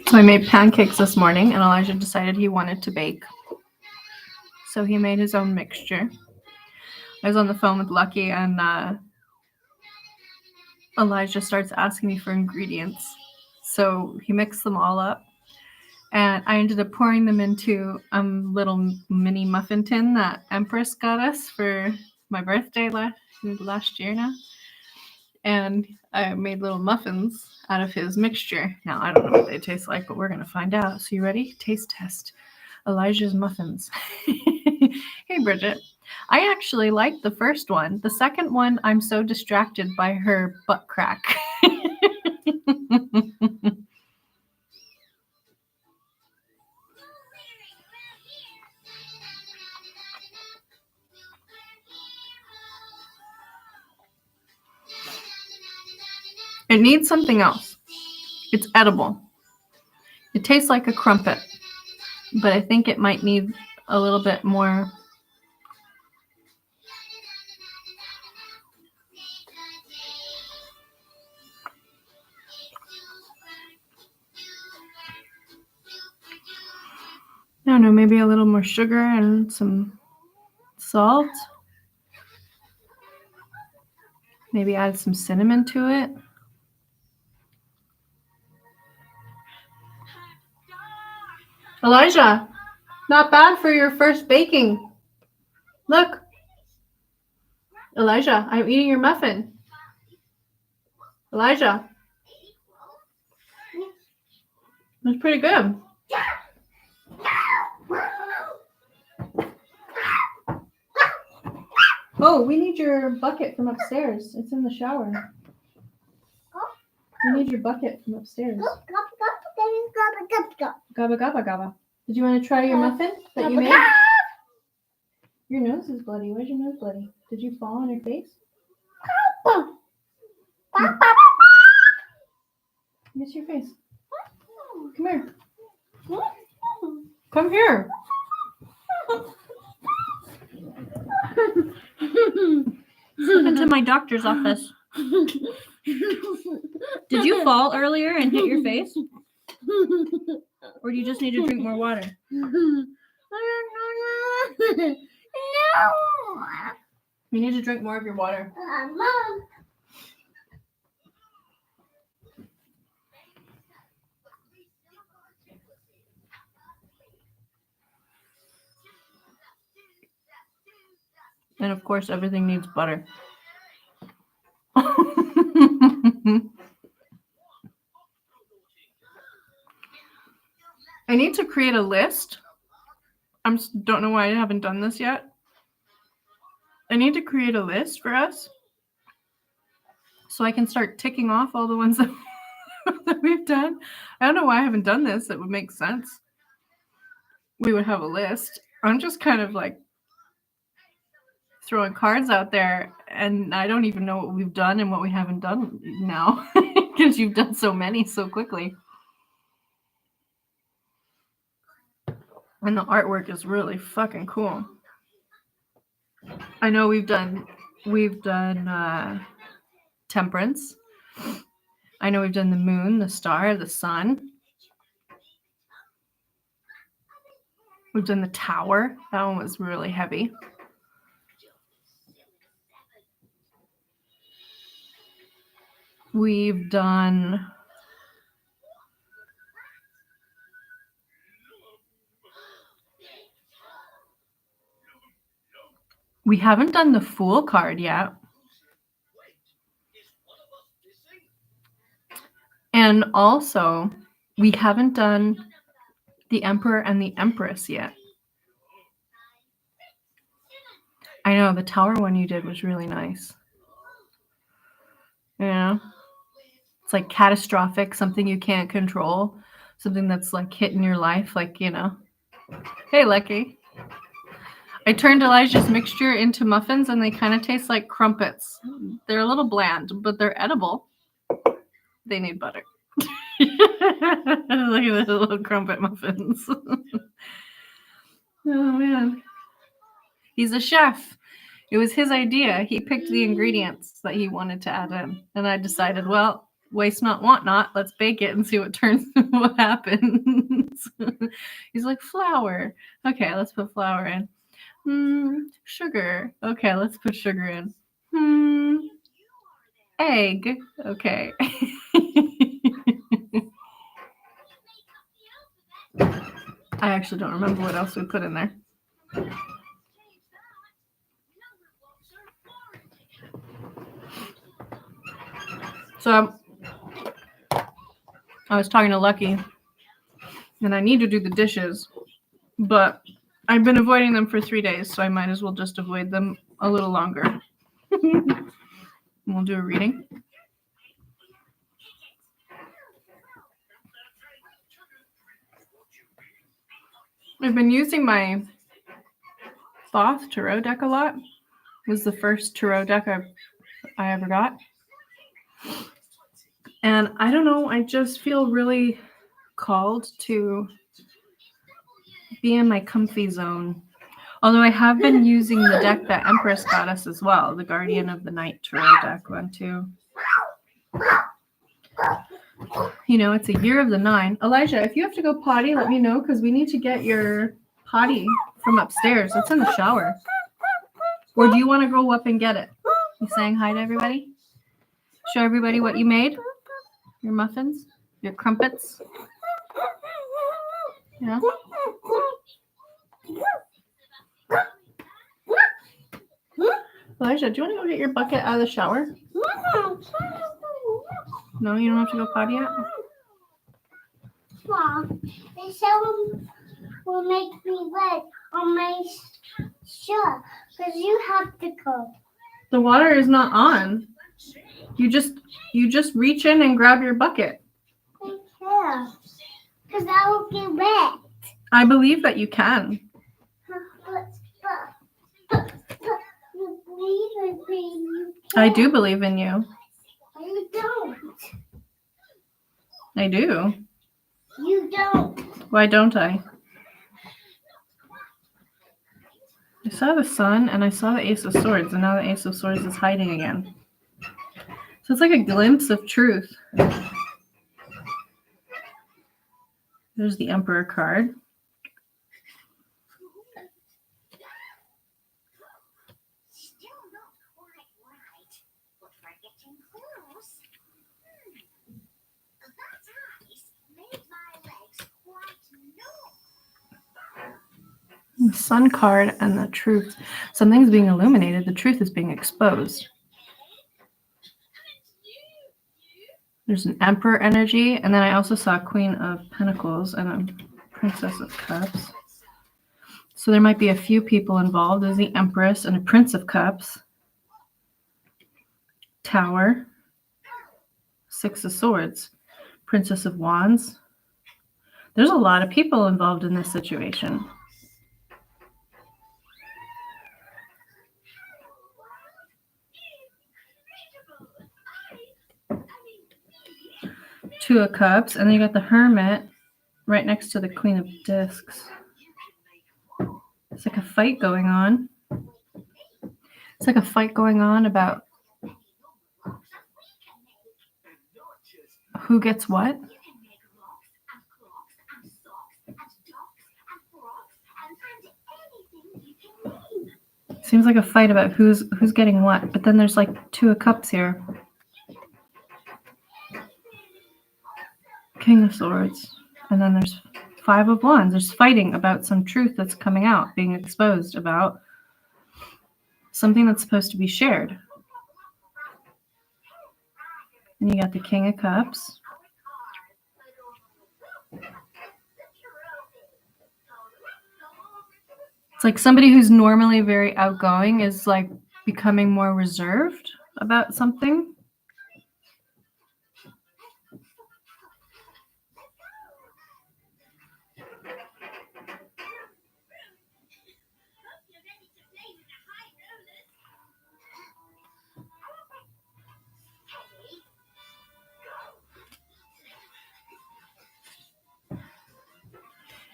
So I made pancakes this morning, and Elijah decided he wanted to bake. So he made his own mixture. I was on the phone with Lucky, and Elijah starts asking me for ingredients. So he mixed them all up, and I ended up pouring them into a little mini muffin tin that Empress got us for my birthday last year now. And I made little muffins out of his mixture. Now, I don't know what they taste like, but we're going to find out. So you ready? Taste test. Elijah's muffins. Hey, Bridget. I actually liked the first one. The second one, I'm so distracted by her butt crack. It needs something else. It's edible. It tastes like a crumpet, but I think it might need a little bit more. I don't know, maybe a little more sugar and some salt. Maybe add some cinnamon to it. Elijah, not bad for your first baking. Look. Elijah, I'm eating your muffin. Elijah. That's pretty good. Oh, we need your bucket from upstairs. It's in the shower. We need your bucket from upstairs. Gabba gabba gabba. Did you want to try your muffin that you made? Your nose is bloody. Where's your nose bloody? Did you fall on your face? Miss your face. Come here. Come here. Into my doctor's office. Did you fall earlier and hit your face? Or do you just need to drink more water? No. You need to drink more of your water. Mom. And of course, everything needs butter. I need to create a list. I don't know why I haven't done this yet. I need to create a list for us so I can start ticking off all the ones that we've done. I don't know why I haven't done this. It would make sense. We would have a list. I'm just kind of like throwing cards out there, and I don't even know what we've done and what we haven't done now because you've done so many so quickly. And the artwork is really fucking cool. I know we've done Temperance. I know we've done the moon, the star, the sun. We've done the tower. That one was really heavy. We've done we haven't done the Fool card yet. And also, we haven't done the Emperor and the Empress yet. I know, the tower one you did was really nice. Yeah. It's like catastrophic, something you can't control, something that's like hitting your life, like, you know. Hey, Lucky. I turned Elijah's mixture into muffins, and they kind of taste like crumpets. They're a little bland, but they're edible. They need butter. Look at the little crumpet muffins. Oh, man. He's a chef. It was his idea. He picked the ingredients that he wanted to add in. And I decided, well, waste not, want not. Let's bake it and see what what happens. He's like, flour. Okay, let's put flour in. Sugar. Okay, let's put sugar in. Egg. Okay. I actually don't remember what else we put in there. So I was talking to Lucky, and I need to do the dishes, but I've been avoiding them for 3 days, so I might as well just avoid them a little longer. We'll do a reading. I've been using my Thoth Tarot deck a lot. It was the first Tarot deck I ever got. And I don't know, I just feel really called to be in my comfy zone. Although I have been using the deck that Empress got us as well, the Guardian of the Night Tarot deck one too. You know, it's a year of the 9. Elijah, if you have to go potty, let me know, because we need to get your potty from upstairs. It's in the shower. Or do you want to go up and get it? You saying hi to everybody? Show everybody what you made? Your muffins? Your crumpets? Yeah? Elijah, do you want to go get your bucket out of the shower? No, you don't have to go potty yet? Mom, the shower will make me wet on my shirt because you have to go. The water is not on. You just reach in and grab your bucket. Yeah, because I will get wet. I believe that you can. But you believe in me. You I do believe in you. You don't. I do. You don't. Why don't I? I saw the sun and I saw the Ace of Swords, and now the Ace of Swords is hiding again. So it's like a glimpse of truth. There's the Emperor card. Still not quite right, but we're getting close. That ice made my legs quite numb. The Sun card and the truth. Something's being illuminated. The truth is being exposed. There's an Emperor energy, and then I also saw a Queen of Pentacles and a Princess of Cups. So there might be a few people involved. There's the Empress and a Prince of Cups. Tower. Six of Swords. Princess of Wands. There's a lot of people involved in this situation. Two of Cups, and then you got the Hermit right next to the Queen of Discs. It's like a fight going on. It's like a fight going on about who gets what. Seems like a fight about who's getting what, but then there's like Two of Cups here. King of Swords, and then there's Five of Wands. There's fighting about some truth that's coming out, being exposed about something that's supposed to be shared. And you got the King of Cups. It's like somebody who's normally very outgoing is like becoming more reserved about something.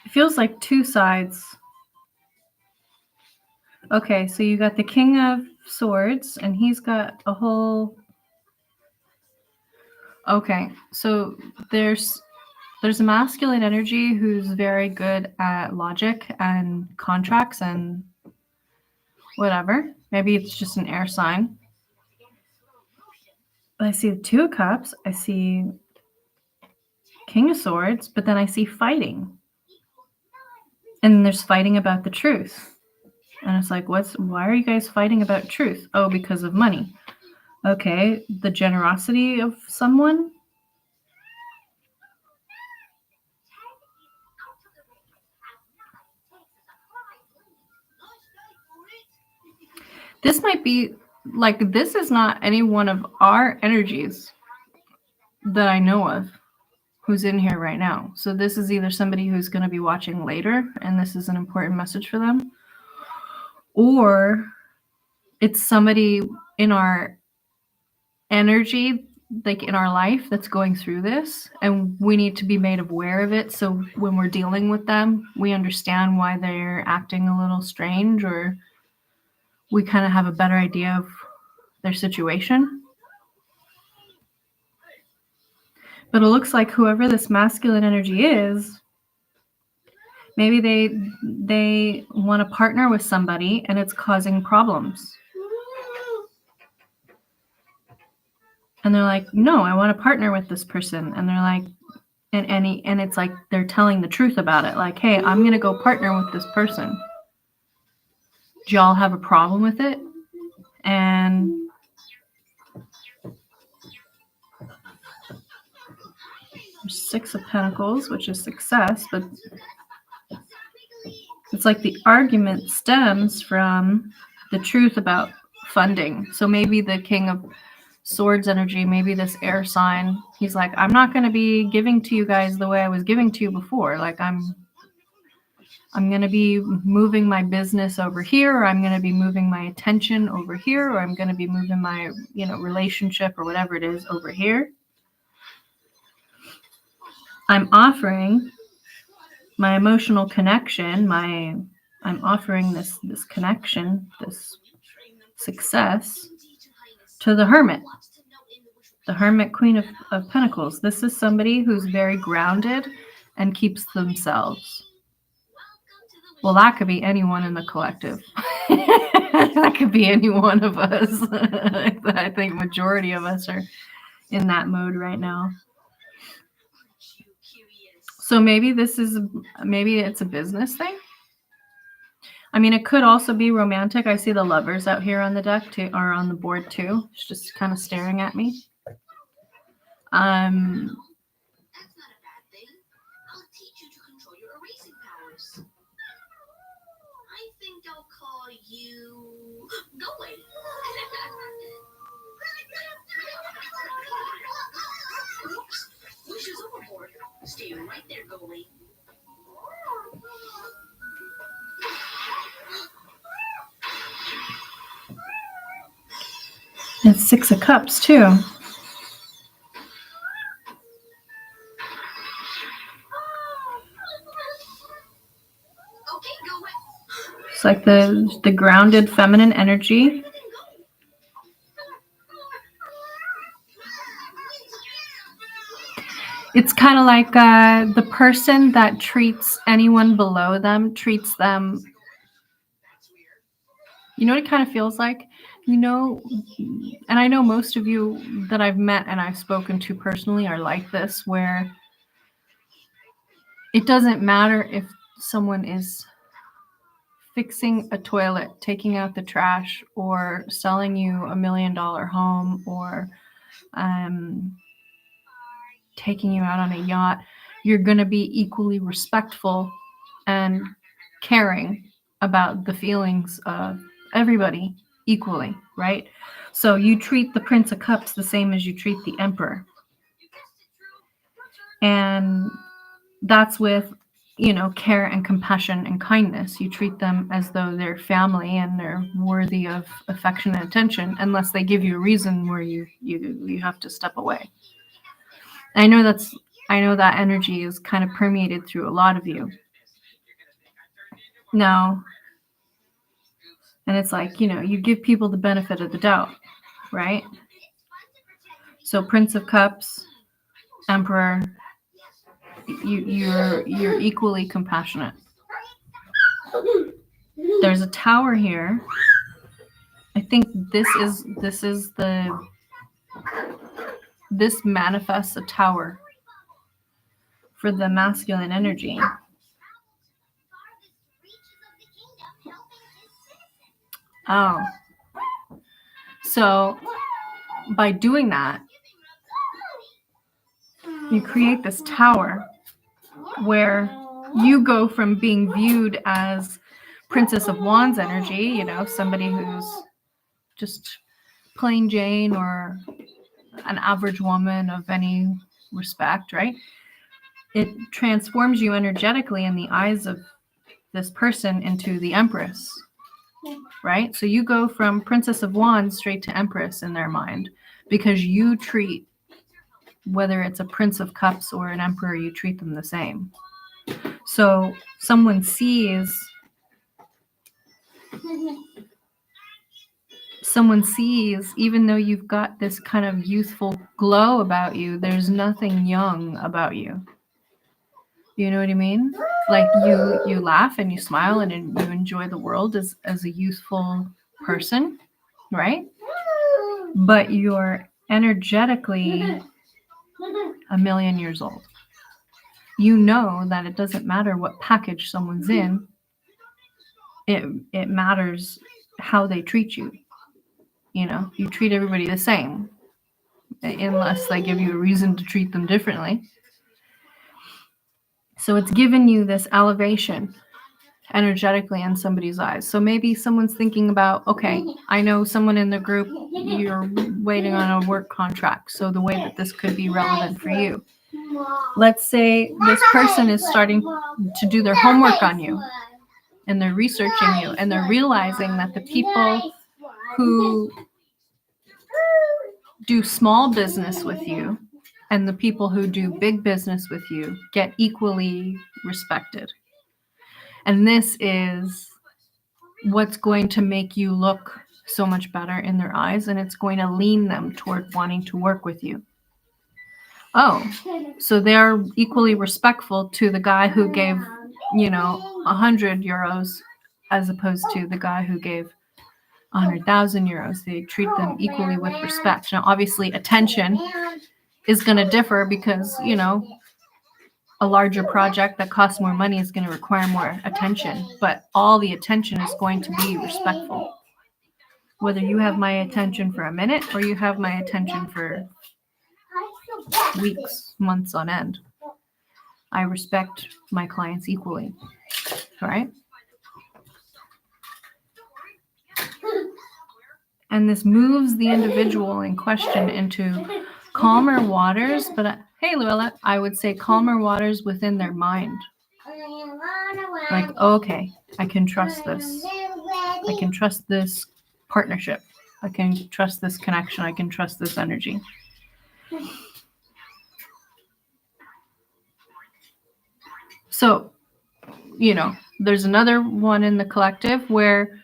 It feels like two sides. Okay, so you got the King of Swords, and he's got a whole. Okay, so there's a masculine energy who's very good at logic and contracts and whatever. Maybe it's just an air sign. But I see the Two of Cups. I see King of Swords, but then I see fighting. And there's fighting about the truth. And it's like, why are you guys fighting about truth? Oh, because of money. Okay, the generosity of someone. This might be like, this is not any one of our energies that I know of who's in here right now. So this is either somebody who's going to be watching later and this is an important message for them, or it's somebody in our energy, like in our life, that's going through this, and we need to be made aware of it. So when we're dealing with them, we understand why they're acting a little strange, or we kind of have a better idea of their situation. But it looks like whoever this masculine energy is, maybe they want to partner with somebody and it's causing problems. And they're like, no, I want to partner with this person. And they're like, and it's like they're telling the truth about it. Like, hey, I'm going to go partner with this person. Do y'all have a problem with it? And there's Six of Pentacles, which is success, but it's like the argument stems from the truth about funding. So maybe the King of Swords energy, maybe this air sign, he's like, I'm not going to be giving to you guys the way I was giving to you before. Like, I'm going to be moving my business over here, or I'm going to be moving my attention over here, or I'm going to be moving my, relationship or whatever it is over here. I'm offering my emotional connection, I'm offering this connection, this success to the Hermit. The Hermit, Queen of Pentacles. This is somebody who's very grounded and keeps themselves. Well, that could be anyone in the collective. That could be any one of us. I think majority of us are in that mode right now. So maybe it's a business thing. I mean, it could also be romantic. I see the Lovers out here on the deck too, or on the board too. It's just kind of staring at me. That's not a bad thing. I'll teach you to control your erasing powers. I think I'll call you Going. Oops, wishes overboard. Stay right there, Going. It's Six of Cups too. It's like the grounded feminine energy. It's kind of like the person that treats anyone below them, treats them. You know what it kind of feels like? And I know most of you that I've met and I've spoken to personally are like this, where it doesn't matter if someone is fixing a toilet, taking out the trash, or selling you $1 million home, or taking you out on a yacht. You're going to be equally respectful and caring about the feelings of everybody equally, right? So you treat the Prince of Cups the same as you treat the Emperor. And that's with, care and compassion and kindness. You treat them as though they're family and they're worthy of affection and attention, unless they give you a reason where you have to step away. I know that energy is kind of permeated through a lot of you. Now, And it's like, you give people the benefit of the doubt, right? So Prince of Cups, Emperor, you're equally compassionate. There's a tower here. I think this manifests a tower for the masculine energy. Oh. So by doing that, you create this tower where you go from being viewed as Princess of Wands energy, somebody who's just plain Jane or an average woman of any respect, right? It transforms you energetically in the eyes of this person into the Empress, right? So you go from Princess of Wands straight to Empress in their mind because you treat, whether it's a Prince of Cups or an Emperor, you treat them the same. So someone sees, even though you've got this kind of youthful glow about you, there's nothing young about you. You know what I mean? Like you laugh and you smile and you enjoy the world as a youthful person, right? But you're energetically a million years old. You know that it doesn't matter what package someone's in. It matters how they treat you. You treat everybody the same, unless they give you a reason to treat them differently. So it's given you this elevation energetically in somebody's eyes. So maybe someone's thinking about, okay, I know someone in the group, you're waiting on a work contract. So the way that this could be relevant for you. Let's say this person is starting to do their homework on you and they're researching you and they're realizing that the people who do small business with you and the people who do big business with you get equally respected. And this is what's going to make you look so much better in their eyes, and it's going to lean them toward wanting to work with you. Oh, so they're equally respectful to the guy who gave, 100 euros as opposed to the guy who gave 100,000 euros. They treat them equally with respect. Now, obviously, attention is going to differ because, a larger project that costs more money is going to require more attention, but all the attention is going to be respectful. Whether you have my attention for a minute or you have my attention for weeks, months on end, I respect my clients equally, right? And this moves the individual in question into calmer waters, but hey, Luella, I would say calmer waters within their mind. Like, okay, I can trust this. I can trust this partnership. I can trust this connection. I can trust this energy. So, there's another one in the collective where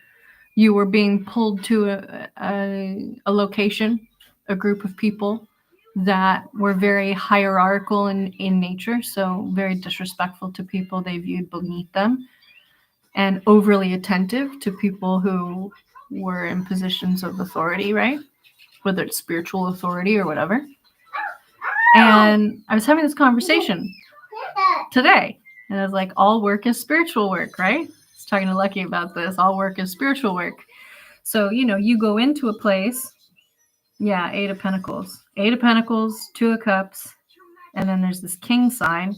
you were being pulled to a location, a group of people that were very hierarchical in nature, so very disrespectful to people they viewed beneath them, and overly attentive to people who were in positions of authority, right? Whether it's spiritual authority or whatever. And I was having this conversation today, and I was like, all work is spiritual work, right? I was talking to Lucky about this. All work is spiritual work. So, you go into a place, yeah, 8 of Pentacles. 8 of Pentacles, 2 of Cups, and then there's this king sign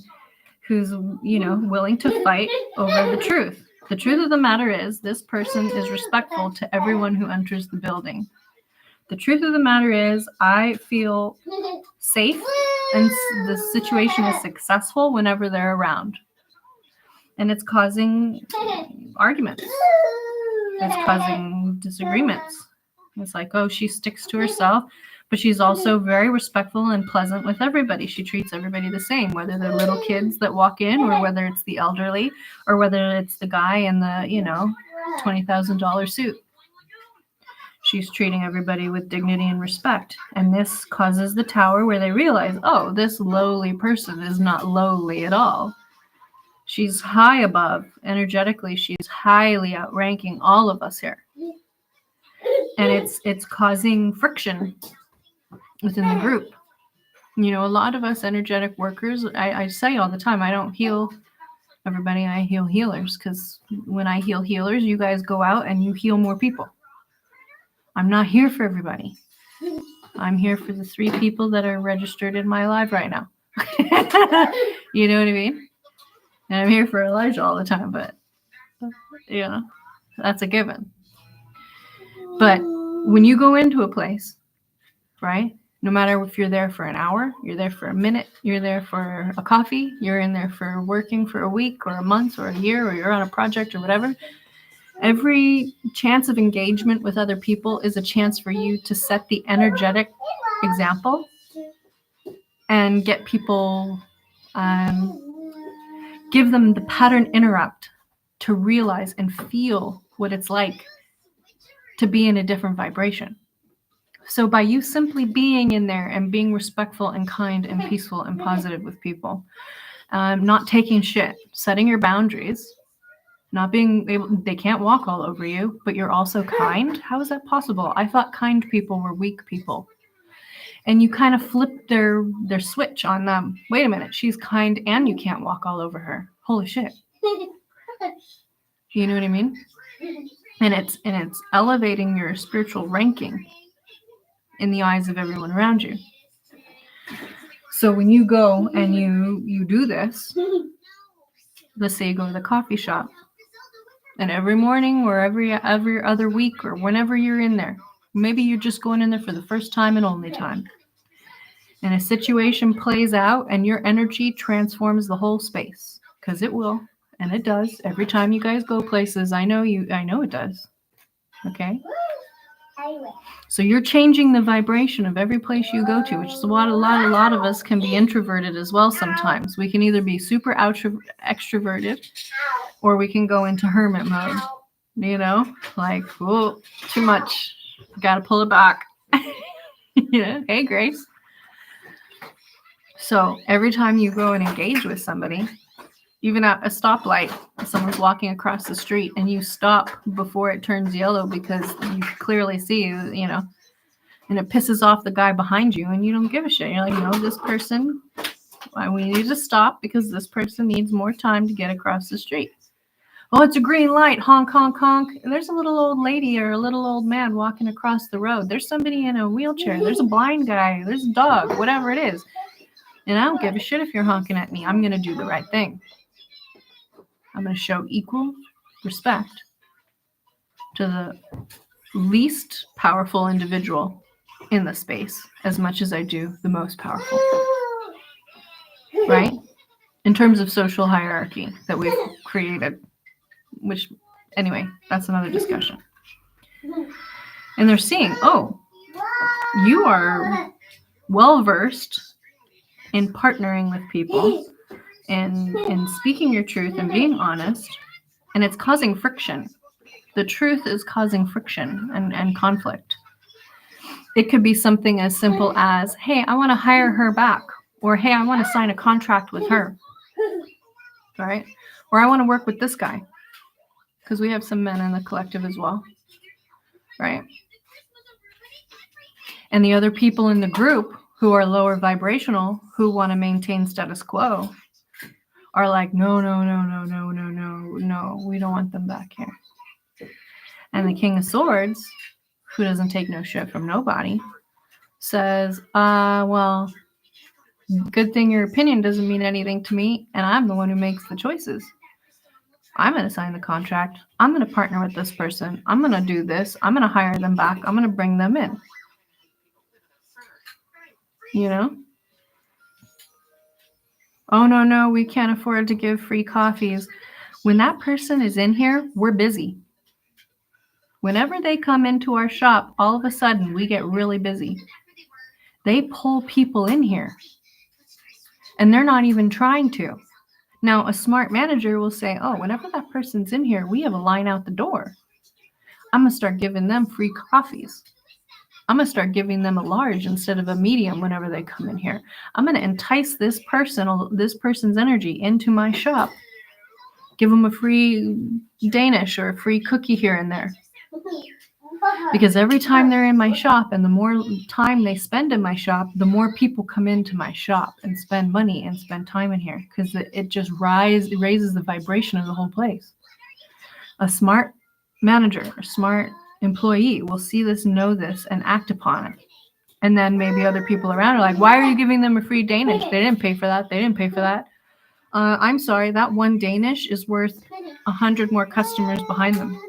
who's, willing to fight over the truth. The truth of the matter is this person is respectful to everyone who enters the building. The truth of the matter is I feel safe and the situation is successful whenever they're around. And it's causing arguments. It's causing disagreements. It's like, oh, she sticks to herself, but she's also very respectful and pleasant with everybody. She treats everybody the same, whether they're little kids that walk in or whether it's the elderly or whether it's the guy in the, $20,000 suit. She's treating everybody with dignity and respect. And this causes the tower where they realize, oh, this lowly person is not lowly at all. She's high above. Energetically, she's highly outranking all of us here. And it's causing friction within the group. You know, a lot of us energetic workers, I say all the time, I don't heal everybody, I heal healers, because when I heal healers, you guys go out and you heal more people. I'm not here for everybody. I'm here for the 3 people that are registered in my live right now. You know what I mean? And I'm here for Elijah all the time, but you know, that's a given. But when you go into a place, right? No matter if you're there for an hour, you're there for a minute, you're there for a coffee, you're in there for working for a week or a month or a year, or you're on a project or whatever, every chance of engagement with other people is a chance for you to set the energetic example and get people, give them the pattern interrupt to realize and feel what it's like to be in a different vibration. So by you simply being in there and being respectful and kind and peaceful and positive with people, not taking shit, setting your boundaries, not being able, they can't walk all over you, but you're also kind. How is that possible? I thought kind people were weak people. And you kind of flip their switch on them. Wait a minute, she's kind and you can't walk all over her. Holy shit. You know what I mean? And it's elevating your spiritual ranking in the eyes of everyone around you. So when you go and you do this, let's say you go to the coffee shop, and every morning or every other week or whenever you're in there, maybe you're just going in there for the first time and only time, and a situation plays out and your energy transforms the whole space, because it will, and it does every time you guys go places. I know it does. Okay? So you're changing the vibration of every place you go to, which is what a lot of us can be introverted as well sometimes. We can either be super extroverted or we can go into hermit mode, you know, like, oh, too much, got to pull it back. Yeah, hey, Grace. So every time you go and engage with somebody, even at a stoplight, someone's walking across the street and you stop before it turns yellow because you clearly see, you know, and it pisses off the guy behind you and you don't give a shit. You're like, no, this person, we need to stop because this person needs more time to get across the street. Oh, it's a green light, honk, honk, honk. And there's a little old lady or a little old man walking across the road. There's somebody in a wheelchair. There's a blind guy. There's a dog, whatever it is. And I don't give a shit if you're honking at me. I'm going to do the right thing. I'm going to show equal respect to the least powerful individual in the space as much as I do the most powerful. Right? In terms of social hierarchy that we've created, which, anyway, that's another discussion. And they're seeing, oh, you are well-versed in partnering with people and speaking your truth and being honest, and it's causing friction. The truth is causing friction and conflict. It could be something as simple as, hey, I want to hire her back, or hey, I want to sign a contract with her, right? Or I want to work with this guy, because we have some men in the collective as well, right? And the other people in the group who are lower vibrational, who want to maintain status quo, are like, no, we don't want them back here. And the King of Swords, who doesn't take no shit from nobody, says, well, good thing your opinion doesn't mean anything to me, and I'm the one who makes the choices. I'm going to sign the contract. I'm going to partner with this person. I'm going to do this. I'm going to hire them back. I'm going to bring them in. You know? Oh, no, we can't afford to give free coffees. When that person is in here, we're busy. Whenever they come into our shop, all of a sudden, we get really busy. They pull people in here. And they're not even trying to. Now, a smart manager will say, oh, whenever that person's in here, we have a line out the door. I'm going to start giving them free coffees. I'm going to start giving them a large instead of a medium whenever they come in here. I'm going to entice this person's energy into my shop. Give them a free Danish or a free cookie here and there. Because every time they're in my shop and the more time they spend in my shop, the more people come into my shop and spend money and spend time in here, because it just raises the vibration of the whole place. A smart manager, a smart employee will see this, know this, and act upon it. And then maybe other people around are like, why are you giving them a free Danish? They didn't pay for that. They didn't pay for that. I'm sorry, that one Danish is worth 100 more customers behind them.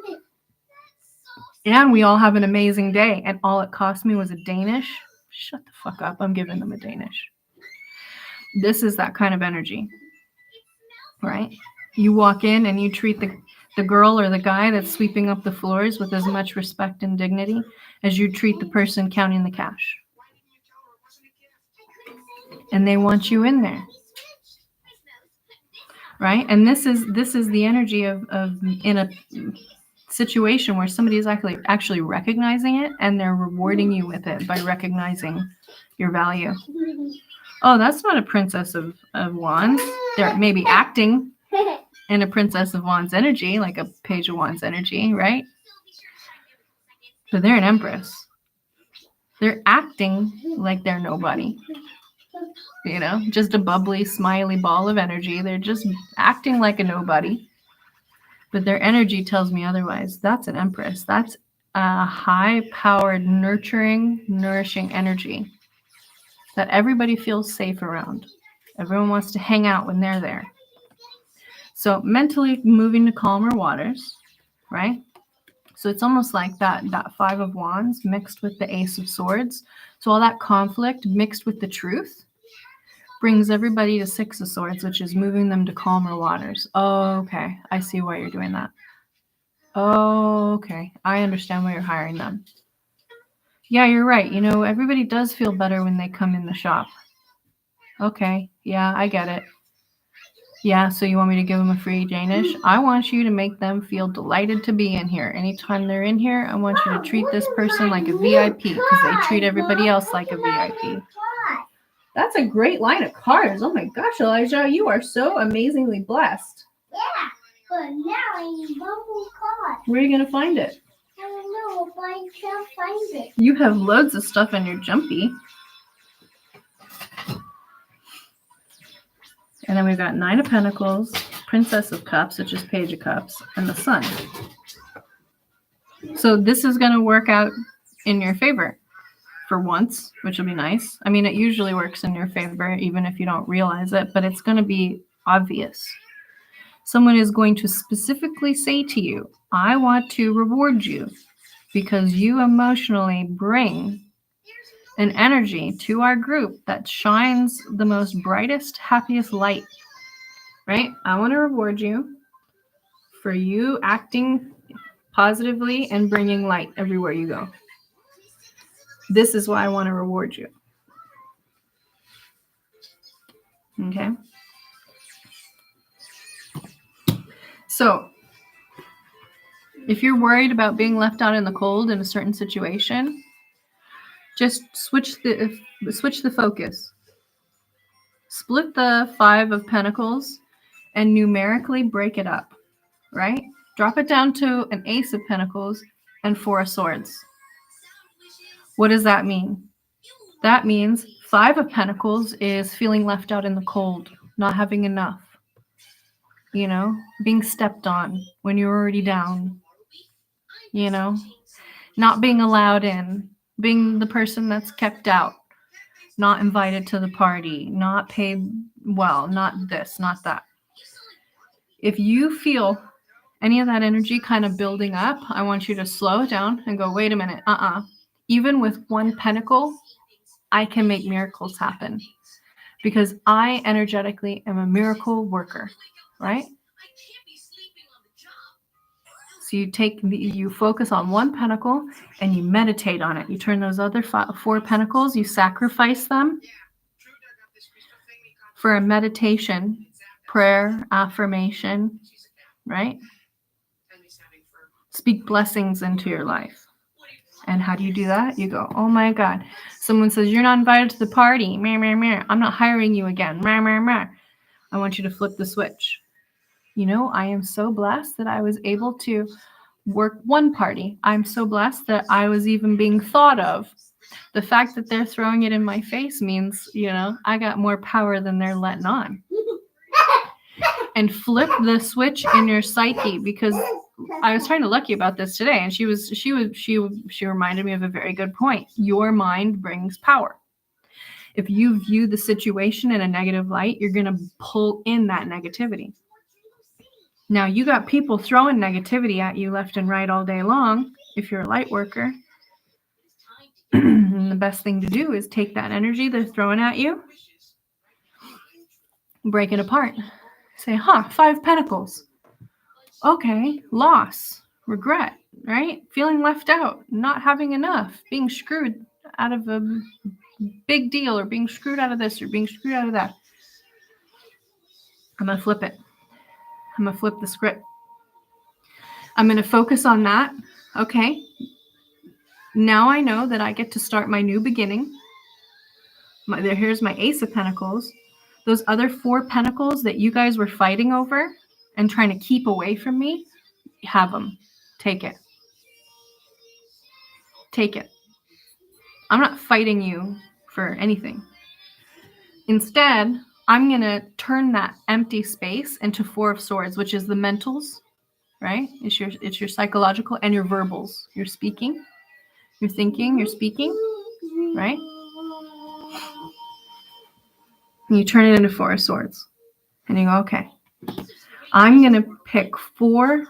And we all have an amazing day, and all it cost me was a Danish. Shut the fuck up. I'm giving them a Danish. This is that kind of energy, right? You walk in and you treat the girl or the guy that's sweeping up the floors with as much respect and dignity as you treat the person counting the cash. And they want you in there, right? And this is the energy of in a situation where somebody is actually recognizing it, and they're rewarding you with it by recognizing your value. Oh, that's not a Princess of Wands. They're maybe acting in a Princess of Wands energy, like a Page of Wands energy, right? But they're an Empress. They're acting like they're nobody. You know, just a bubbly, smiley ball of energy. They're just acting like a nobody. But their energy tells me otherwise. That's an Empress. That's a high-powered, nurturing, nourishing energy that everybody feels safe around. Everyone wants to hang out when they're there. So mentally moving to calmer waters, right? So it's almost like that Five of Wands mixed with the Ace of Swords. So all that conflict mixed with the truth brings everybody to Six of Swords, which is moving them to calmer waters. Oh, okay. I see why you're doing that. Oh, okay. I understand why you're hiring them. Yeah, you're right. You know, everybody does feel better when they come in the shop. Okay. Yeah, I get it. Yeah, so you want me to give them a free Danish? I want you to make them feel delighted to be in here. Anytime they're in here, I want you to treat this person like a VIP, because they treat everybody else like a VIP. That's a great line of cards. Oh my gosh, Elijah, you are so amazingly blessed. Yeah, but now I need one more card. Where are you going to find it? I don't know, but I can't find it. You have loads of stuff in your jumpy. And then we've got Nine of Pentacles, Princess of Cups, which is Page of Cups, and the Sun. So this is going to work out in your favor for once, which will be nice. I mean, it usually works in your favor, even if you don't realize it, but it's going to be obvious. Someone is going to specifically say to you, I want to reward you because you emotionally bring an energy to our group that shines the most brightest, happiest light, right? I want to reward you for you acting positively and bringing light everywhere you go. This is why I want to reward you. Okay? So, if you're worried about being left out in the cold in a certain situation, just switch the focus. Split the Five of Pentacles and numerically break it up, right? Drop it down to an Ace of Pentacles and Four of Swords. What does that mean? That means Five of Pentacles is feeling left out in the cold, not having enough, you know, being stepped on when you're already down, you know, not being allowed in, being the person that's kept out, not invited to the party, not paid well, not this, not that. If you feel any of that energy kind of building up, I want you to slow it down and go, wait a minute, Even with one pentacle, I can make miracles happen because I energetically am a miracle worker, right? So you focus on one pentacle and you meditate on it. You turn those other four pentacles, you sacrifice them for a meditation, prayer, affirmation, right? Speak blessings into your life. And how do you do that? You go, oh my God. Someone says, you're not invited to the party. Meh, meh, meh. I'm not hiring you again. Meh, meh, meh. I want you to flip the switch. You know, I am so blessed that I was able to work one party. I'm so blessed that I was even being thought of. The fact that they're throwing it in my face means, you know, I got more power than they're letting on. And flip the switch in your psyche, because I was trying to Lucky about this today, and she reminded me of a very good point. Your mind brings power. If you view the situation in a negative light, you're going to pull in that negativity. Now, you got people throwing negativity at you left and right all day long. If you're a light worker, and the best thing to do is take that energy they're throwing at you, break it apart. Say, 5 pentacles. Okay, loss, regret, right? Feeling left out, not having enough, being screwed out of a big deal, or being screwed out of this, or being screwed out of that. I'm going to flip it. I'm going to flip the script. I'm going to focus on that. Okay. Now I know that I get to start my new beginning. Here's my Ace of Pentacles. Those other 4 pentacles that you guys were fighting over and trying to keep away from me, have them. Take it. Take it. I'm not fighting you for anything. Instead, I'm going to turn that empty space into 4 of Swords, which is the mentals, right? It's your psychological and your verbals. You're speaking, you're thinking, you're speaking, right? And you turn it into 4 of Swords. And you go, okay, I'm going to pick 4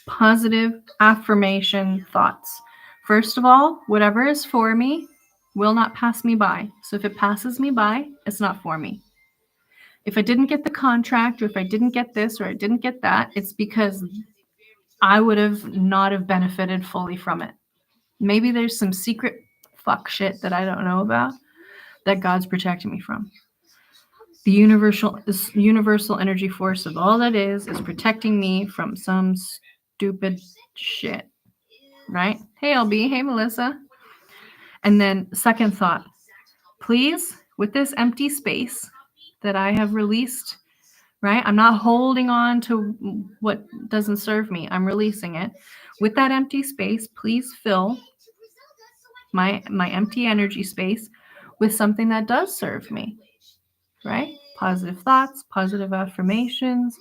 positive affirmation thoughts. First of all, whatever is for me will not pass me by. So if it passes me by, it's not for me. If I didn't get the contract, or if I didn't get this, or I didn't get that, it's because I would have not have benefited fully from it. Maybe there's some secret fuck shit that I don't know about that God's protecting me from. The universal energy force of all that is protecting me from some stupid shit, right? Hey, LB. Hey, Melissa. And then second thought, please, with this empty space that I have released, right? I'm not holding on to what doesn't serve me. I'm releasing it. With that empty space, please fill my empty energy space with something that does serve me, right? Positive thoughts, positive affirmations,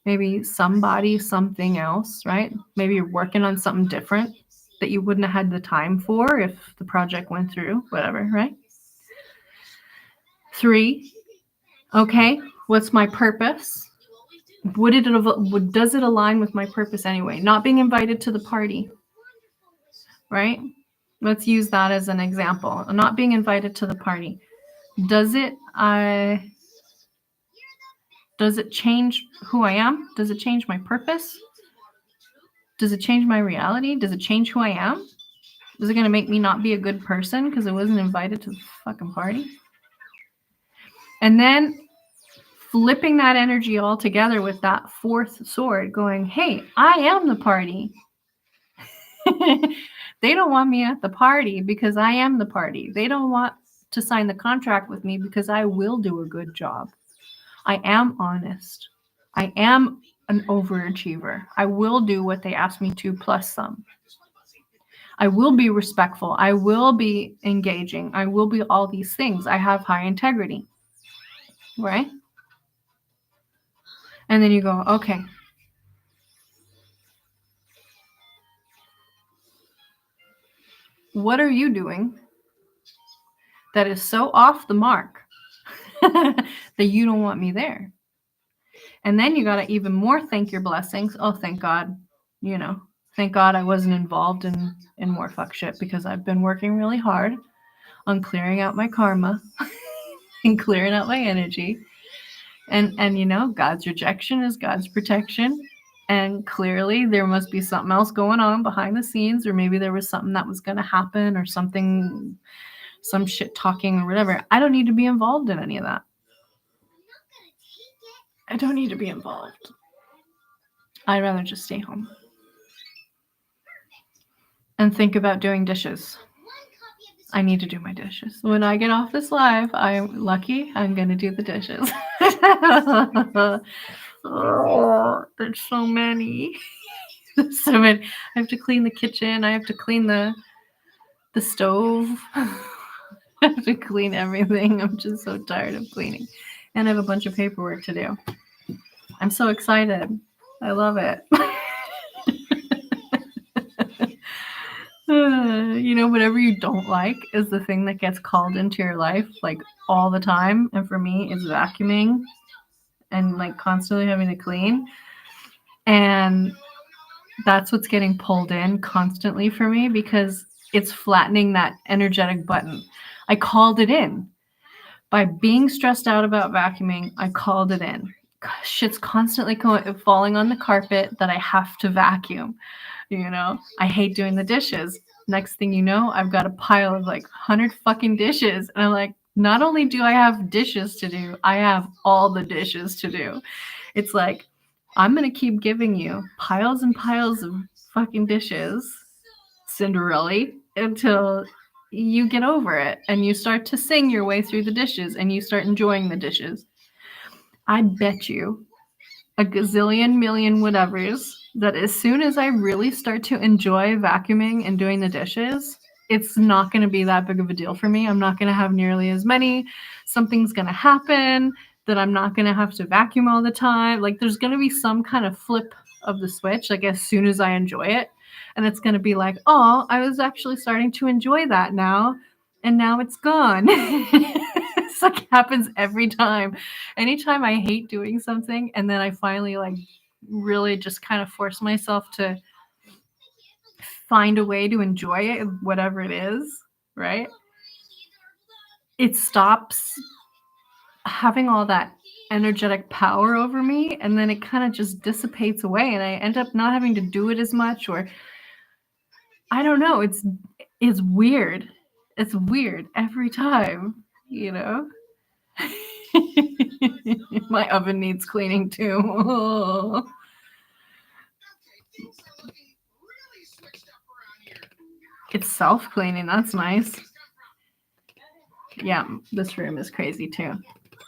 maybe somebody, something else, right? Maybe you're working on something different that you wouldn't have had the time for if the project went through, whatever, right? 3, okay, what's my purpose? Does it align with my purpose anyway? Not being invited to the party, right? Let's use that as an example. Not being invited to the party. Does it change who I am? Does it change my purpose? Does it change my reality? Does it change who I am? Is it going to make me not be a good person because I wasn't invited to the fucking party? And then flipping that energy all together with that 4th sword, going, hey, I am the party. They don't want me at the party because I am the party. They don't want to sign the contract with me because I will do a good job. I am honest. I am an overachiever. I will do what they ask me to plus some. I will be respectful. I will be engaging. I will be all these things. I have high integrity. Right? And then you go, okay. What are you doing that is so off the mark that you don't want me there? And then you got to even more thank your blessings. Oh, thank God, thank God I wasn't involved in more fuck shit, because I've been working really hard on clearing out my karma and clearing out my energy. And God's rejection is God's protection. And clearly there must be something else going on behind the scenes, or maybe there was something that was going to happen, or something, some shit talking or whatever. I don't need to be involved in any of that. I don't need to be involved. I'd rather just stay home. and think about doing dishes. I need to do my dishes. When I get off this live, I'm lucky I'm going to do the dishes. Oh, there's so many. So many. I have to clean the kitchen. I have to clean the stove. I have to clean everything. I'm just so tired of cleaning. And I have a bunch of paperwork to do. I'm so excited. I love it. Whatever you don't like is the thing that gets called into your life like all the time. And for me, it's vacuuming and like constantly having to clean. And that's what's getting pulled in constantly for me because it's flattening that energetic button. I called it in. By being stressed out about vacuuming, I called it in. Shit's constantly falling on the carpet that I have to vacuum. I hate doing the dishes. Next thing you know, I've got a pile of like 100 fucking dishes. And I'm like, not only do I have dishes to do, I have all the dishes to do. It's like, I'm going to keep giving you piles and piles of fucking dishes, Cinderella, until you get over it and you start to sing your way through the dishes and you start enjoying the dishes. I bet you a gazillion million whatevers that as soon as I really start to enjoy vacuuming and doing the dishes, it's not going to be that big of a deal for me. I'm not going to have nearly as many. Something's going to happen that I'm not going to have to vacuum all the time. Like there's going to be some kind of flip of the switch, like as soon as I enjoy it. And it's going to be like, oh, I was actually starting to enjoy that now. And now it's gone. It's like happens every time. Anytime I hate doing something and then I finally like really just kind of force myself to find a way to enjoy it, whatever it is, right? It stops having all that energetic power over me and then it kind of just dissipates away and I end up not having to do it as much or I don't know. It's weird. It's weird every time, My oven needs cleaning too. It's self-cleaning. That's nice. Yeah, this room is crazy too.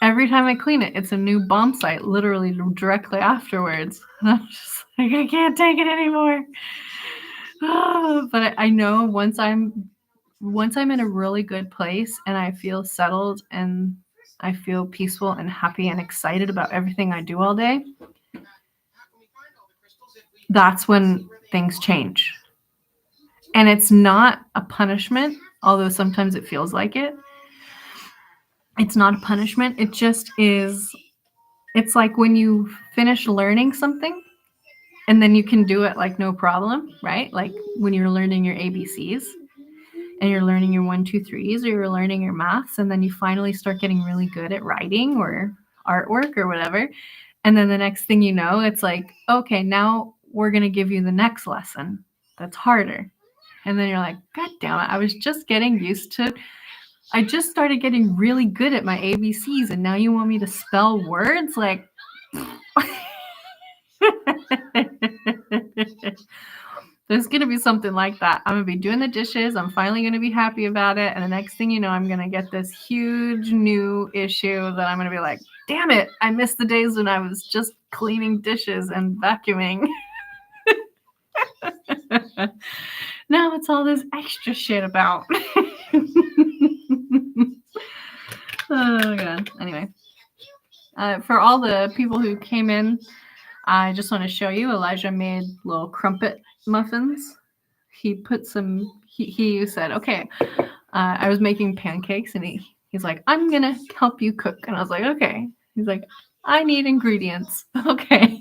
Every time I clean it, it's a new bomb site, literally directly afterwards. And I'm just like, I can't take it anymore. But I know once I'm in a really good place and I feel settled and I feel peaceful and happy and excited about everything I do all day, that's when things change. And it's not a punishment, although sometimes it feels like it. It's not a punishment. It just is. It's like when you finish learning something and then you can do it like no problem, right? Like when you're learning your ABCs and you're learning your 1, 2, 3s or you're learning your maths and then you finally start getting really good at writing or artwork or whatever. And then the next thing you know, it's like, okay, now we're going to give you the next lesson that's harder. And then you're like, God damn it, I just started getting really good at my ABCs and now you want me to spell words? Like, there's going to be something like that. I'm going to be doing the dishes. I'm finally going to be happy about it. And the next thing you know, I'm going to get this huge new issue that I'm going to be like, damn it, I missed the days when I was just cleaning dishes and vacuuming. Now it's all this extra shit about. Oh, God. Anyway, for all the people who came in, I just want to show you Elijah made little crumpet muffins. He put some, he said, okay, I was making pancakes and he's like, I'm going to help you cook. And I was like, okay. He's like, I need ingredients. Okay.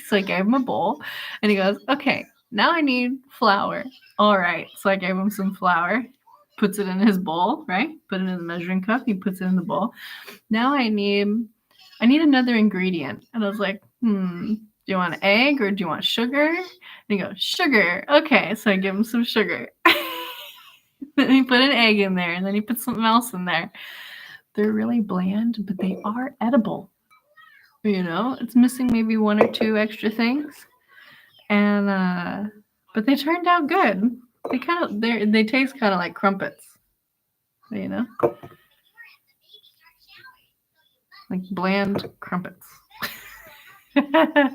So I gave him a bowl and he goes, okay, now I need flour. All right. So I gave him some flour, puts it in his bowl, right? Put it in the measuring cup. He puts it in the bowl. Now I need another ingredient. And I was like, do you want an egg or do you want sugar? And he goes, sugar. Okay. So I give him some sugar. Then he put an egg in there and then he put something else in there. They're really bland, but they are edible. It's missing maybe 1 or 2 extra things. And but they turned out good. They taste kind of like crumpets, you know, like bland crumpets. That's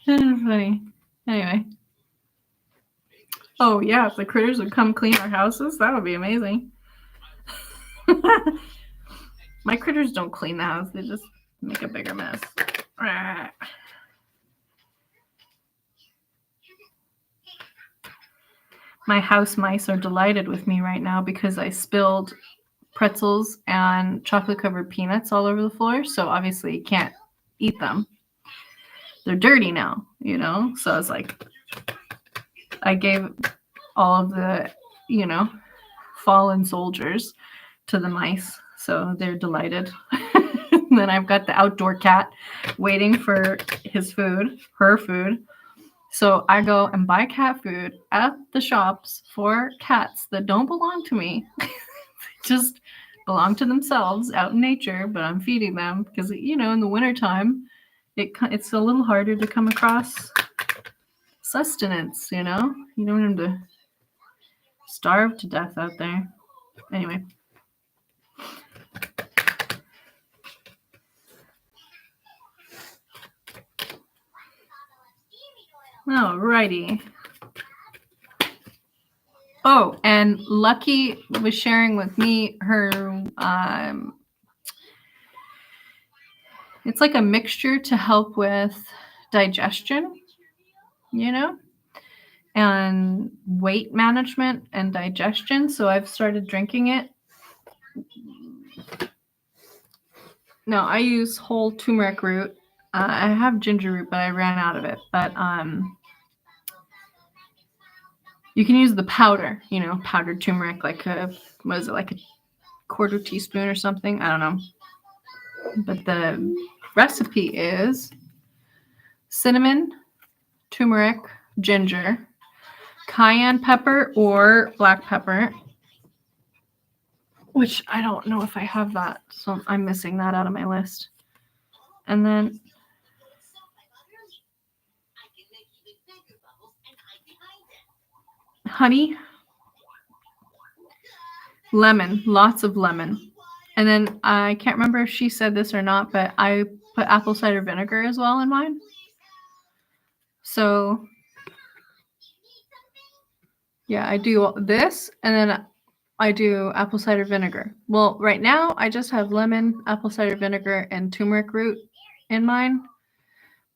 funny. Anyway. Oh yeah, if the critters would come clean our houses, that would be amazing. My critters don't clean the house; they just make a bigger mess. My house mice are delighted with me right now because I spilled pretzels and chocolate covered peanuts all over the floor. So obviously you can't eat them. They're dirty now, you know? So it's like I gave all of the, you know, fallen soldiers to the mice. So they're delighted. And then I've got the outdoor cat waiting for his food, her food. So I go and buy cat food at the shops for cats that don't belong to me. Just belong to themselves out in nature, but I'm feeding them because, you know, in the wintertime, it's a little harder to come across sustenance, you know? You don't want them to starve to death out there. Anyway. Alrighty. Oh, and Lucky was sharing with me her it's like a mixture to help with digestion, you know, and weight management and digestion. So I've started drinking it. No, I use whole turmeric root. I have ginger root, but I ran out of it. But you can use the powder, you know, powdered turmeric, like like a quarter teaspoon or something? I don't know. But the recipe is cinnamon, turmeric, ginger, cayenne pepper or black pepper, which I don't know if I have that, so I'm missing that out of my list. And then honey, lemon, lots of lemon. And then I can't remember if she said this or not, but I put apple cider vinegar as well in mine. So yeah, I do this and then I do apple cider vinegar. Well, right now I just have lemon, apple cider vinegar, and turmeric root in mine.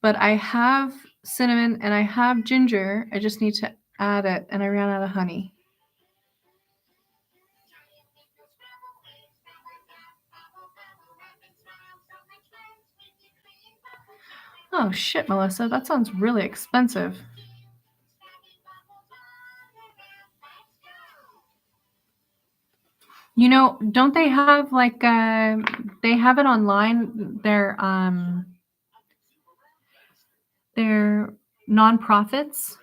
But I have cinnamon and I have ginger. I just need to add it, and I ran out of honey. Oh shit, Melissa, that sounds really expensive. You know, don't they have like they have it online? They're nonprofits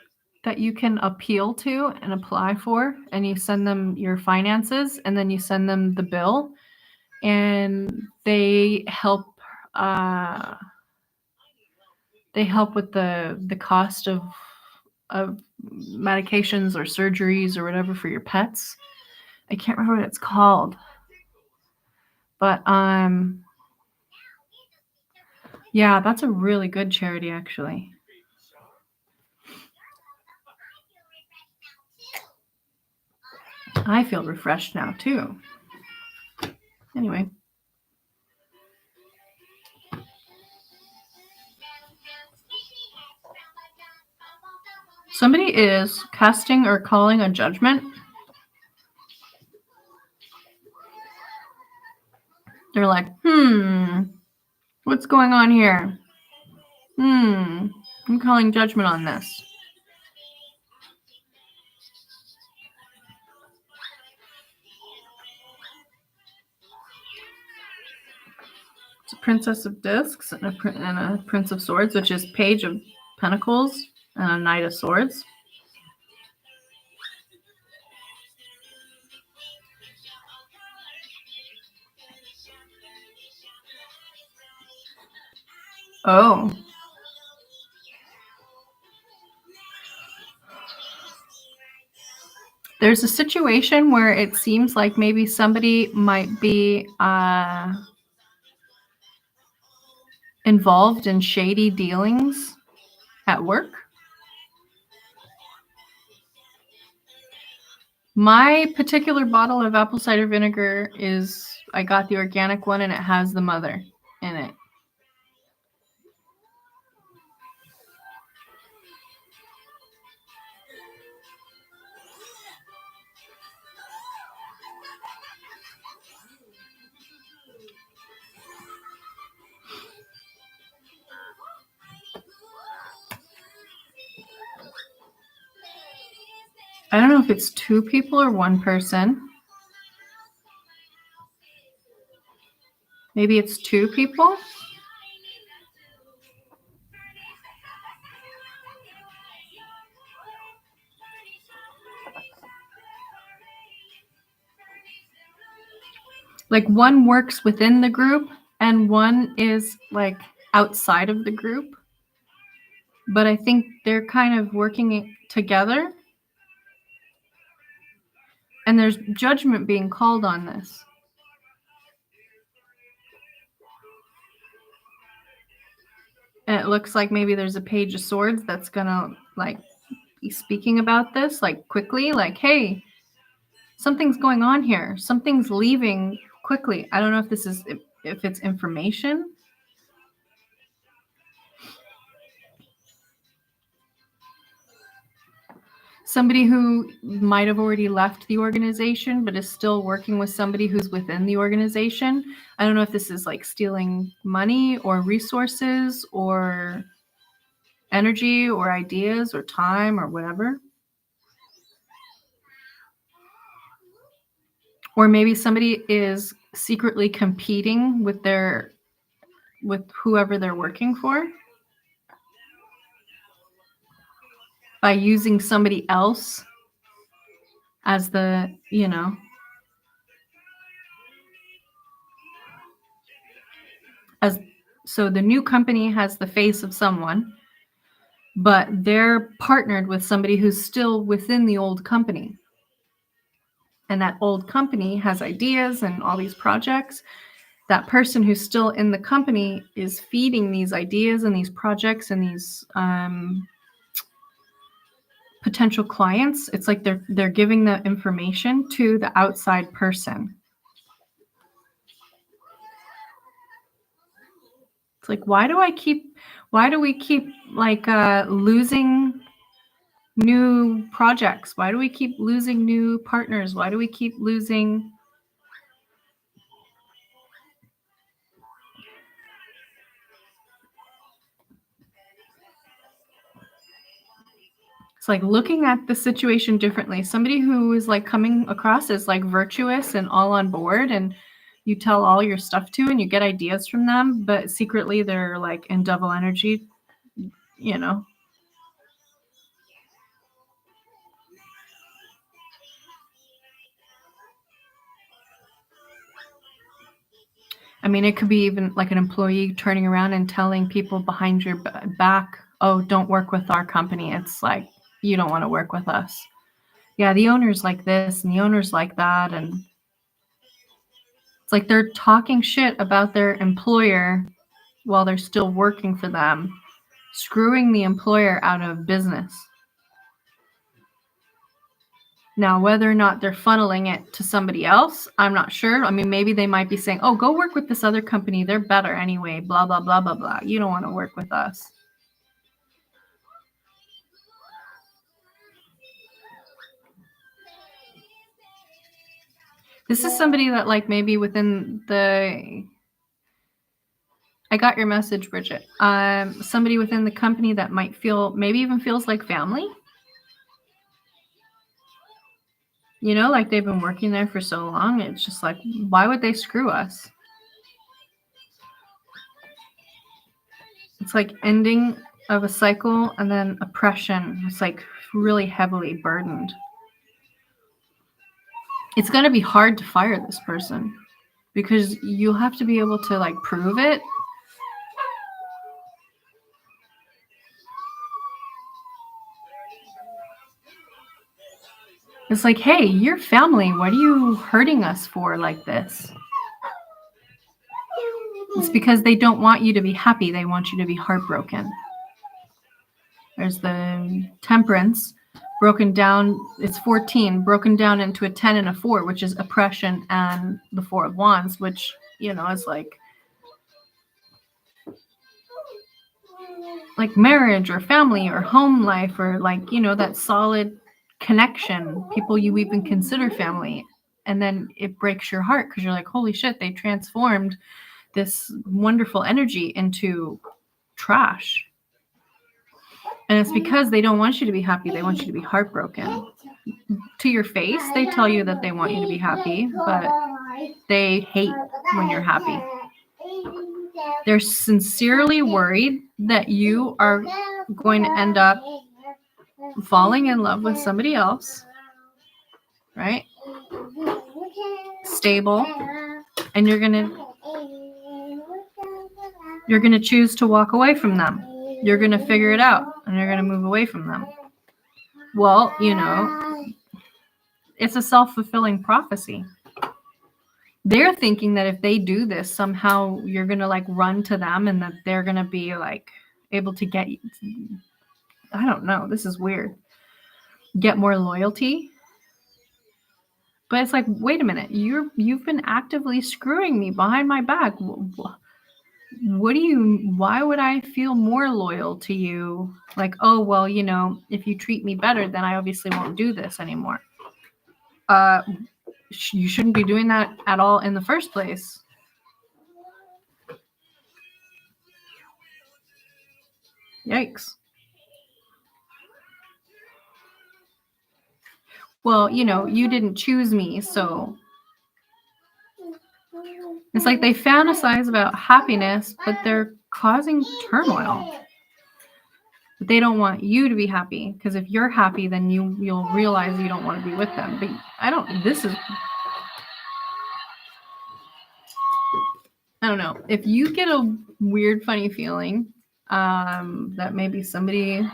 that you can appeal to and apply for, and you send them your finances, and then you send them the bill, and they help with the cost of medications or surgeries or whatever for your pets. I can't remember what it's called. But yeah, that's a really good charity actually. I feel refreshed now too. Anyway. Somebody is casting or calling a judgment. They're like, what's going on here? I'm calling judgment on this. It's a Princess of Discs and a Prince of Swords, which is Page of Pentacles and a Knight of Swords. Oh. There's a situation where it seems like maybe somebody might be involved in shady dealings at work. My particular bottle of apple cider vinegar is, I got the organic one and it has the mother in it. I don't know if it's 2 people or 1 person. Maybe it's 2 people. Like one works within the group and one is like outside of the group. But I think they're kind of working together. And there's judgment being called on this. And it looks like maybe there's a page of swords that's gonna like be speaking about this like quickly, like, hey, something's going on here. Something's leaving quickly. I don't know if this is if it's information. Somebody who might have already left the organization but is still working with somebody who's within the organization. I don't know if this is like stealing money or resources or energy or ideas or time or whatever. Or maybe somebody is secretly competing with whoever they're working for by using somebody else as the, so the new company has the face of someone, but they're partnered with somebody who's still within the old company. And that old company has ideas and all these projects. That person who's still in the company is feeding these ideas and these projects and these potential clients. It's like they're giving the information to the outside person. It's like, why do we keep like losing new projects? Why do we keep losing new partners? Why do we keep losing? It's like looking at the situation differently. Somebody who is like coming across as like virtuous and all on board, and you tell all your stuff to and you get ideas from them, but secretly they're like in double energy, I mean, it could be even like an employee turning around and telling people behind your back, oh, don't work with our company. It's like, you don't want to work with us. Yeah, the owner's like this and the owner's like that. And it's like they're talking shit about their employer while they're still working for them, screwing the employer out of business. Now, whether or not they're funneling it to somebody else, I'm not sure. I mean, maybe they might be saying, oh, go work with this other company. They're better anyway, blah, blah, blah, blah, blah. You don't want to work with us. This is somebody that like maybe within the... I got your message, Bridget. Somebody within the company that might maybe even feels like family. Like they've been working there for so long. It's just like, why would they screw us? It's like ending of a cycle and then oppression. It's like really heavily burdened. It's going to be hard to fire this person because you'll have to be able to like prove it. It's like, hey, you're family. What are you hurting us for like this? It's because they don't want you to be happy. They want you to be heartbroken. There's the Temperance, broken down. It's 14, broken down into a 10 and a 4, which is oppression, and the 4 of Wands, which, is like marriage or family or home life, or that solid connection, people you even consider family. And then it breaks your heart because you're like, holy shit, they transformed this wonderful energy into trash. And it's because they don't want you to be happy. They want you to be heartbroken. To your face, they tell you that they want you to be happy, but they hate when you're happy. They're sincerely worried that you are going to end up falling in love with somebody else, right? Stable, and you're gonna choose to walk away from them. You're gonna figure it out, and you're gonna move away from them. Well, it's a self-fulfilling prophecy. They're thinking that if they do this, somehow you're gonna run to them, and that they're gonna be able to get, I don't know, this is weird, get more loyalty. But it's like, wait a minute, you've been actively screwing me behind my back. Why would I feel more loyal to you? Oh, well, if you treat me better, then I obviously won't do this anymore. You shouldn't be doing that at all in the first place. Yikes. Well, you didn't choose me, so it's like they fantasize about happiness, but they're causing turmoil. But they don't want you to be happy, because if you're happy, then you'll realize you don't want to be with them. But I don't know. If you get a weird, funny feeling that maybe somebody,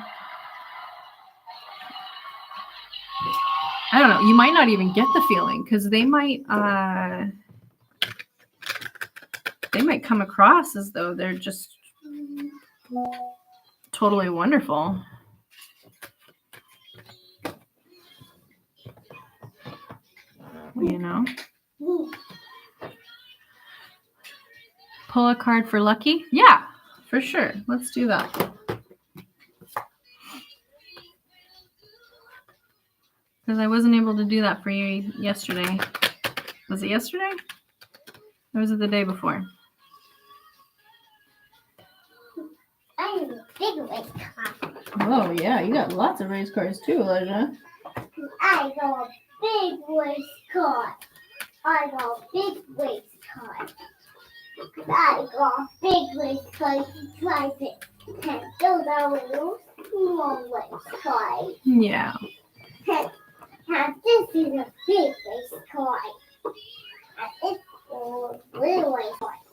I don't know, you might not even get the feeling, because they might come across as though they're just totally wonderful. Pull a card for lucky? Yeah, for sure. Let's do that. Because I wasn't able to do that for you yesterday. Was it yesterday? Or was it the day before? I have a big race card. Oh, yeah. You got lots of race cards too, Elijah. I got a big race card. I got a big race card. To drive it. And those are little small race cards. Yeah. Now this is a big race card. And it's for little race cards.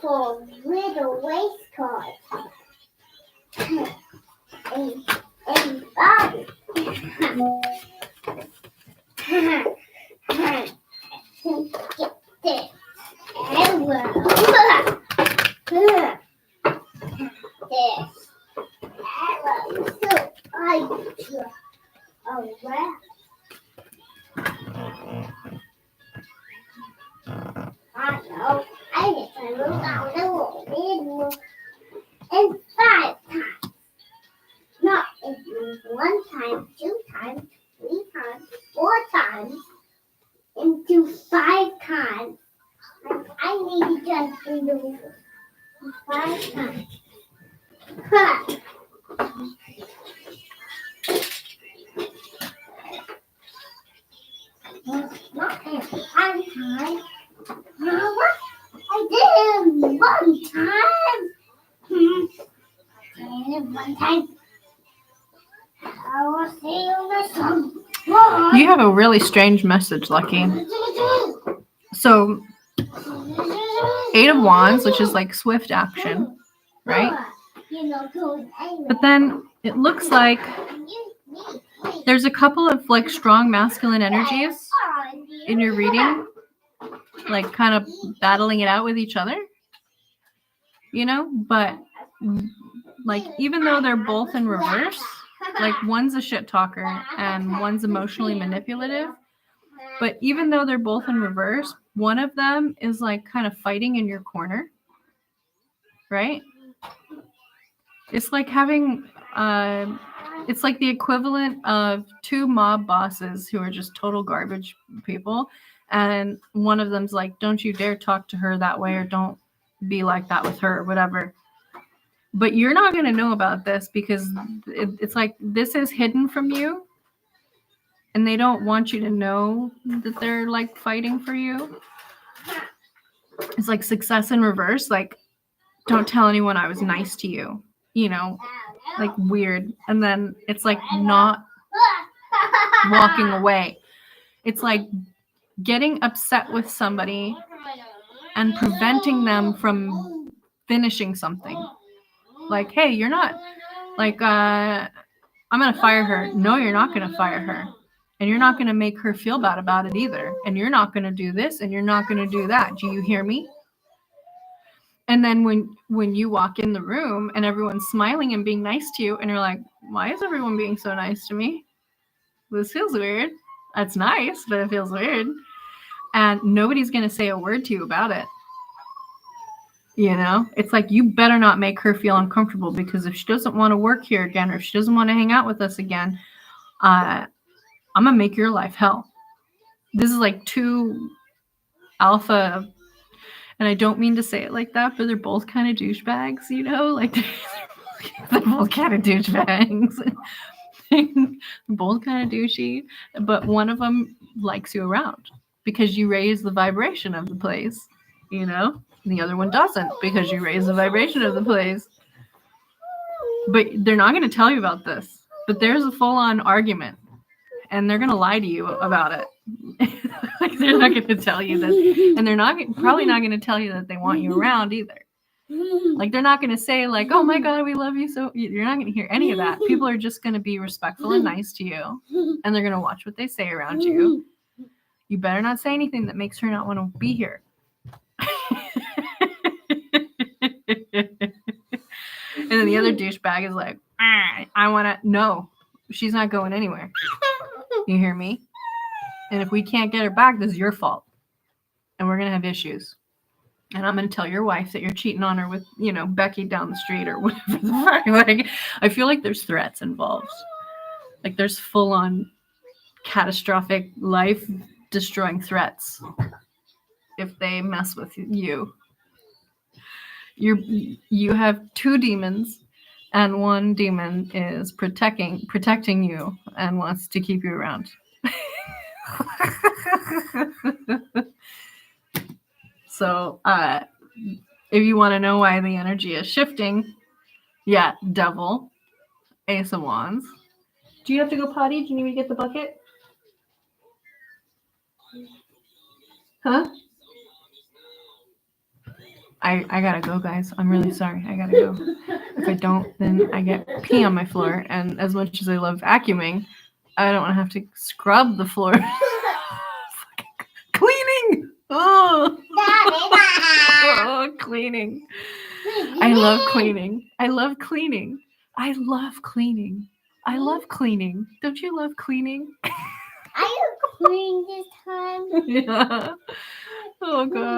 For little race cards. And Bobby. Get this. Arrow. This. Arrow. So I do a wrap. I know. I get to move down the road and 5 times. Not if you 1 time, 2 times, 3 times, 4 times, into 5 times. And I need to just do 5 times. Ha! Not in 5 times. What? I did it 1 time. I did it 1 time. I will see you next time. You have a really strange message, Lucky. So, 8 of Wands, which is swift action, right? But then it looks like there's a couple of like strong masculine energies in your reading, like kind of battling it out with each other, you know, but like even though they're both in reverse, like one's a shit talker and one's emotionally manipulative, but even though they're both in reverse, one of them is like kind of fighting in your corner, right? It's like having it's like the equivalent of two mob bosses who are just total garbage people, and one of them's like, don't you dare talk to her that way, or don't be like that with her, or whatever. But you're not going to know about this because it's like this is hidden from you, and they don't want you to know that they're like fighting for you. It's like success in reverse, like don't tell anyone I was nice to you, you know, like weird. And then it's like not walking away. It's like getting upset with somebody and preventing them from finishing something. Like, hey, you're not like I'm gonna fire her. No, you're not gonna fire her. And you're not gonna make her feel bad about it either. And you're not gonna do this and you're not gonna do that. Do you hear me? And then when you walk in the room and everyone's smiling and being nice to you, and you're like, why is everyone being so nice to me? This feels weird. That's nice, but it feels weird. And nobody's going to say a word to you about it. You know, it's like, you better not make her feel uncomfortable, because if she doesn't want to work here again, or if she doesn't want to hang out with us again, I'm going to make your life hell. This is like two alpha. And I don't mean to say it like that, but they're both kind of douchebags, you know? Like, they're both kind of douchebags. They're both kind of douchey. But one of them likes you around because you raise the vibration of the place, you know? And the other one doesn't because you raise the vibration of the place. But they're not going to tell you about this. But there's a full-on argument. And they're going to lie to you about it. Like, they're not going to tell you that, and they're probably not going to tell you that they want you around either. Like, they're not going to say like, oh my God, we love you. So you're not going to hear any of that. People are just going to be respectful and nice to you, and they're going to watch what they say around you. You better not say anything that makes her not want to be here. And then the other douchebag is like, I want to, no, she's not going anywhere. You hear me? And if we can't get her back, this is your fault. And we're going to have issues. And I'm going to tell your wife that you're cheating on her with, you know, Becky down the street or whatever the fuck. Like, I feel like there's threats involved. Like, there's full-on catastrophic, life-destroying threats if they mess with you. You have two demons, and one demon is protecting you and wants to keep you around. So if you want to know why the energy is shifting, yeah, devil, ace of wands. Do you have to go potty? Do you need me to get the bucket? Huh? I gotta go, guys. I'm really sorry. I gotta go. If I don't, then I get pee on my floor, and as much as I love vacuuming, I don't want to have to scrub the floor. Cleaning! Oh, cleaning. I love cleaning. I love cleaning. I love cleaning. I love cleaning. Don't you love cleaning? Are you cleaning this time? Yeah. Oh, God.